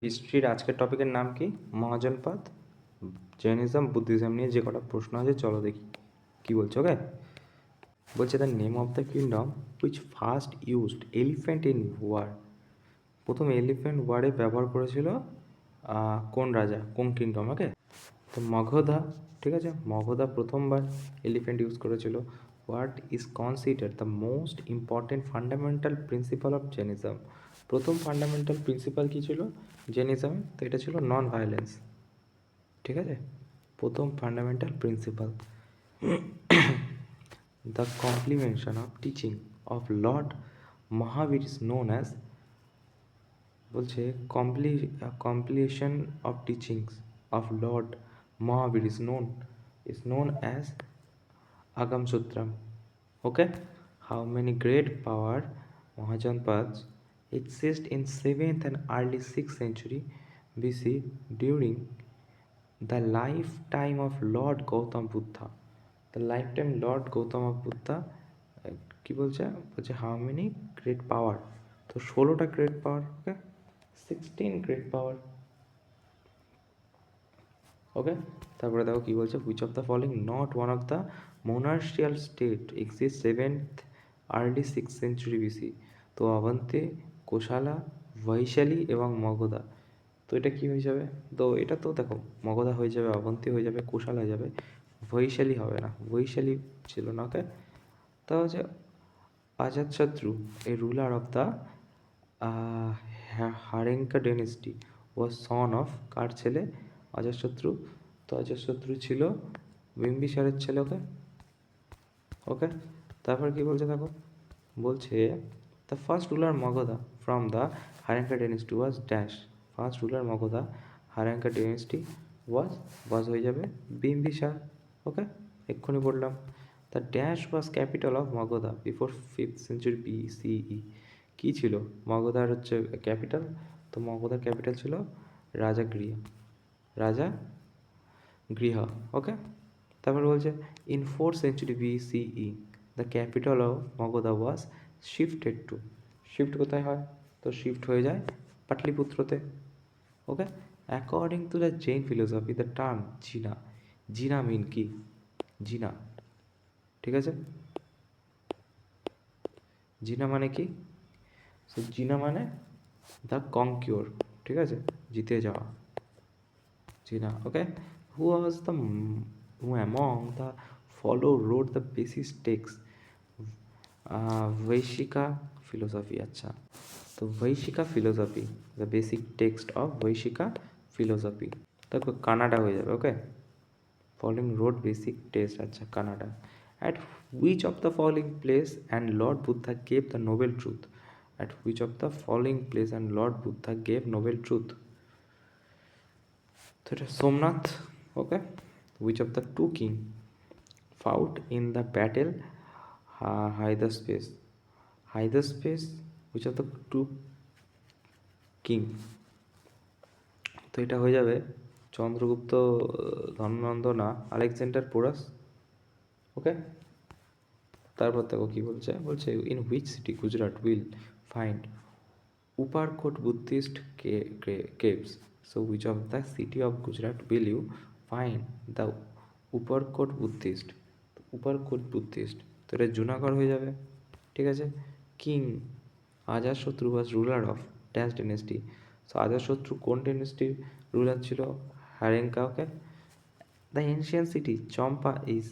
হিস্ট্রির আজকের টপিকের নাম কি? মহাজনপদ, জৈনিজম, বুদ্ধিজম নিয়ে যে কটা প্রশ্ন আছে চলো দেখি কি বলছো। ওকে, বলছে the name of the kingdom which first used elephant in war. প্রথম এলিফ্যান্ট ওয়ারে ব্যবহার করেছিল কোন রাজা, কোন কিংডম? ওকে, তো মগধা। ঠিক আছে, মগধা প্রথমবার এলিফ্যান্ট ইউজ করেছিল। What is consider the most important fundamental principal of Jainism. প্রথম ফান্ডামেন্টাল প্রিন্সিপাল কী ছিল জেনিজমে? তো এটা ছিল নন ভায়োলেন্স। ঠিক আছে, প্রথম fundamental principal. The complementation of teaching of lord Mahavir is known as, বলছে completion of teachings of Lord Mahavir is known as Agam Sutram. Okay, how many great power Mahajanpads exist in 7th and early 6th century BC during the lifetime of Lord Gautam Buddha. The lifetime Lord Gautama Buddha কি বলছে? বলছে how many great power. তো 16টা great power. ওকে, 16 great power. ওকে, তারপরে দেখো কি বলছে, which of the following not one of the monarchial state exist 7th early 6th century BC. তো অবন্তি, কোশালা, বৈশালী এবং মগধা। তো এটা কি হয়ে যাবে? তো এটা তো দেখো মগধা হয়ে যাবে, অবন্তি হয়ে যাবে, কোশাল হয়ে যাবে, বৈশালী হবে না, বৈশালী ছিল না। ওকে, তা হচ্ছে Ajatashatru a ruler of the Haryanka dynasty was son of কার ছেলে? অজাতশত্রু। তো অজাতশত্রু ছিল বিম্বিসারের ছেলে। ওকে, ওকে, তারপর কি বলছে দেখো, বলছে the first ruler Magadha from the Haryanka dynasty was dash. First ruler Magadha Haryanka dynasty was হয়ে যাবে বিম্বিসার। ওকে, এক্ষুনি বললাম। The dash was capital of Magadha before 5th century BCE। কী ছিল মগধার হচ্ছে ক্যাপিটাল? তো মগধার ক্যাপিটাল ছিল রাজাগৃহ, রাজা গৃহ। ওকে, তারপর বলছে in 4th century BCE the capital of Magadha was shifted to. Shift কোথায় হয়? তো শিফট হয়ে যায় পাটলিপুত্রতে। Okay, according to the Jain philosophy the term Jina, Jina মিন কি? জিনা, ঠিক আছে, জিনা মানে কি? সো জিনা মানে দ্য কনকিওর, ঠিক আছে, জিতে যাওয়া, Jina. Okay, who was the who among the follow road the basis text Vaishika philosophy. আচ্ছা, তো Vaishika philosophy, the basic text of Vaishika philosophy. দেখো কানাডা হয়ে যাবে। ওকে, following wrote basic text, acha Kannada. At which of the following place and Lord Buddha gave the noble truth? At which of the following place and Lord Buddha gave noble truth? So it is Somnath. Okay, which of the two king fought in the battle Hydaspes? Hydaspes, which of the two king? তো এটা হয়ে যাবে চন্দ্রগুপ্ত, ধননন্দ না, Alexander porous. ওকে, তারপর দেখো কি বলছে, বলছে in which city Gujarat will find Uparkot Buddhist caves. So which of the city of Gujarat will you find the Uparkot Buddhist? Uparkot Buddhist, তো এটা জুনাগড় হয়ে যাবে। ঠিক আছে, king Ajatashatru was ruler of dash dynasty. So Ajatashatru কোন ডেনেস্টির রুলার ছিল? Haryanka. Okay, the ancient city Champa is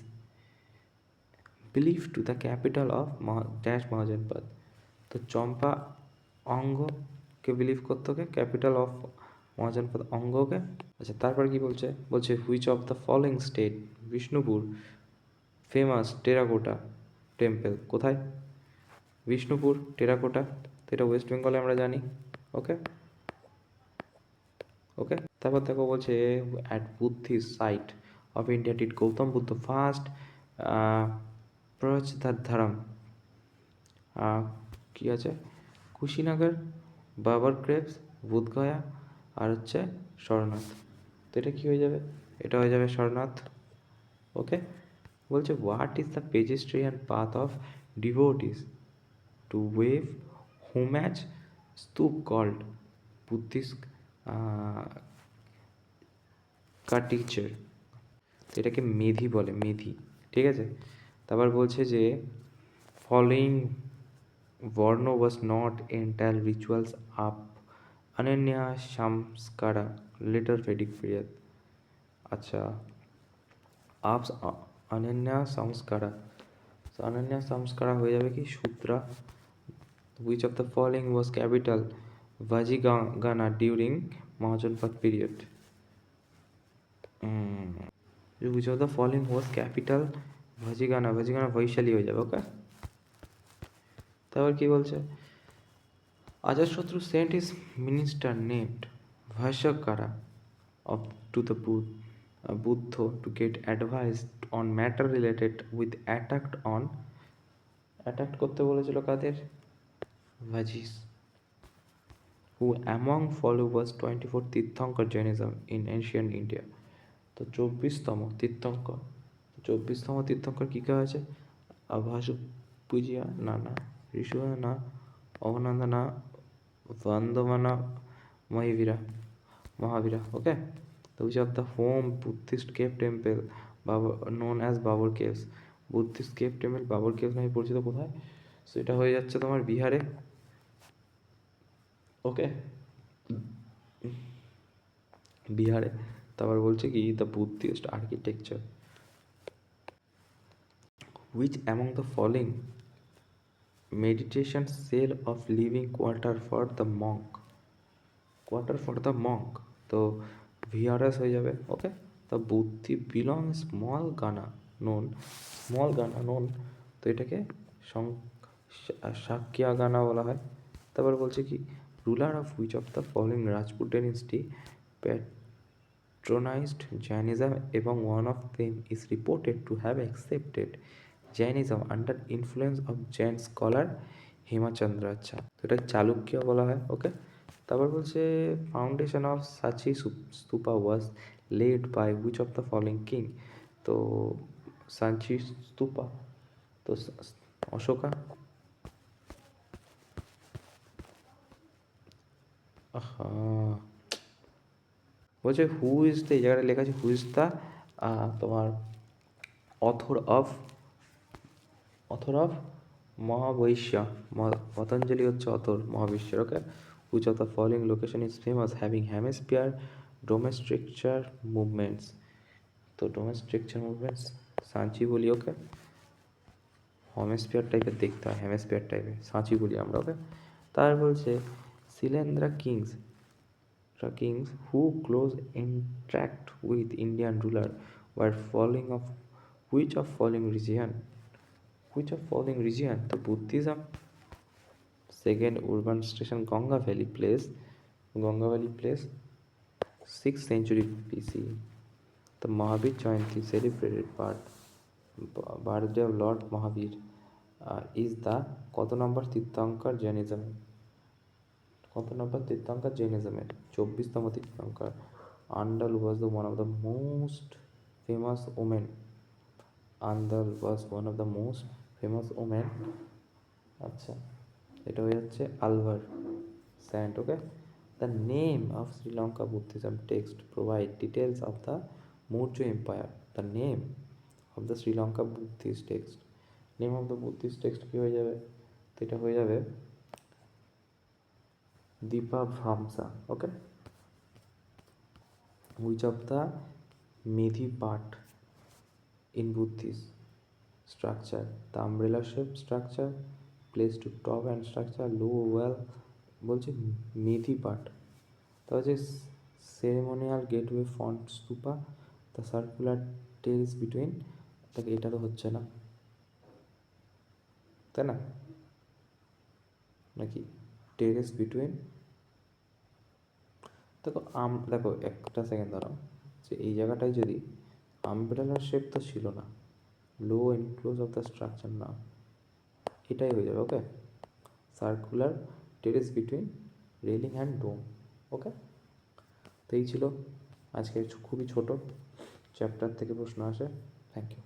believed to the capital of dash mahajanapada. তো চম্পা অঙ্গকে বিলিভ করতে হবে ক্যাপিটাল অফ মহাজনপদ অঙ্গকে। আচ্ছা, তারপর কি বলছে, বলছে which of the following state Bishnupur famous terracotta temple? কোথায়? বিষ্ণুপুর টেরাকোটা, তো এটা ওয়েস্ট বেঙ্গলে আমরা জানি। ওকে, ওকে, তারপর দেখো বলছে at Buddhist site of India did Gautama Buddha first প্রচারধারাম। কী আছে? কুশিনগর, বাবর ক্রেভস, বুধগয়া আর হচ্ছে সরনাথ। তো এটা কী হয়ে যাবে? এটা হয়ে যাবে সরনাথ। ওকে, বলছে what is the pedestrian path of devotees to wave homage stupa called Buddhist কাটিচার, তো এটাকে মেধি বলে, মেধি, ঠিক আছে। তারপর বলছে যে following varna was not entire rituals upanayana sanskara later Vedic period. আচ্ছা, আপস অনন্যা সংস্কারা, অনন্যা সংস্কারা হয়ে যাবে কি Shudra. Which of the following was capital Vajjigana during mahajanapada period. Which of the following was capital Vajjigana, Vajjigana Vaishali হয়ে যাবে, ওকে। তারপর কি বলছে, Ajashatru sent his minister named Vashakara to the Buddha to get advice on matter related with attacked করতে বলেছিল কাদের, Vajis, who among followers 24 Tirthankar Jainism in ancient India. তো 24তম তীর্থঙ্কর, 24তম তীর্থঙ্কর কী কে আছে, আভাস পূজিয়া না, ঋষু না, অবনন্দ না, Vandamana Mahavira, okay? Which of the home Buddhist cave temple known as Babur Caves? Buddhist cave temple Babur Caves নামে পরিচিত কোথায়? সো এটা হয়ে যাচ্ছে তোমার বিহারে, ওকে, বিহারে। তারপর বলছে কি the Buddhist architecture, which among the following meditation cell of living quarter for the monk, quarter for the monk, তো ভিআরএস হয়ে যাবে, okay. The Buddha belong small gana known, তো এটাকে সাক্যা গানা বলা হয়। তারপর বলছে কি ruler of which of the following Rajput dynasty patronized Jainism এবং one of them is reported to have accepted Jainism under influence of Jain scholar Hemachandra. আচ্ছা, তো এটা চালুক্য বলা হয়, ওকে। তারপর বলছে ফাউন্ডেশন অফ সাচি stupa was laid by which of the following king, তো সাঞ্চি স্তূপা, তো অশোকা। বলছে হু ইজ দ্য, এই জায়গাটা লেখা আছে হু ইজ দ্য তোমার অথর অফ মহাবৈশ্য, পতঞ্জলি হচ্ছে অথর মহাবিশ্বের, okay. Which of the following location is famous having hemisphere dome structure movements, তো ডোমেস্ট্রিকচার মুভমেন্টস সাঁচি বলি, ওকে। হেমিস্ফিয়ার টাইপের দেখতে হয়, হেমিস্ফিয়ার টাইপের সাঁচি বলি আমরা, ওকে। তার বলছে শিলেন্দ্রা Kings who close interact with Indian ruler were following of which of following region, the Buddhism, second urban station Ganga Valley place, 6th century BC, the Mahavir Jayanti celebrated birthday of Lord Mahavir is the কত number tirthankara Jainism, কত number tirthankara জৈনিজমের 24তম tirthankara. Andal was the one of the most famous women, আচ্ছা, এটা হয়ে যাচ্ছে Alvar saint, okay. The name of Sri Lanka Buddhism text provide details of the Maurya empire, the name of the Sri Lanka Buddhist text, name of the Buddhist text কী হয়ে যাবে, তো এটা হয়ে যাবে Dipavamsa, okay. Which of the medhi part in Buddhist structure, the umbrella shape structure, place to top and structure, low well, বলছে Medhi part, তা হচ্ছে ceremonial gateway font stupa, the circular terrace between, তাকে এটা তো হচ্ছে না, তাই না, নাকি টেরেস বিটুইন, দেখো একটা সেকেন্ড দাঁড়াও, যে এই জায়গাটায় যদি আমব্রেলার শেপ তো ছিল না, low enclose of the structure না, এটাই হয়ে যাবে, okay. Circular terrace between railing and dome, okay. তো এই ছিল আজকে খুবই ছোট চ্যাপ্টার থেকে প্রশ্ন আসে। Thank you.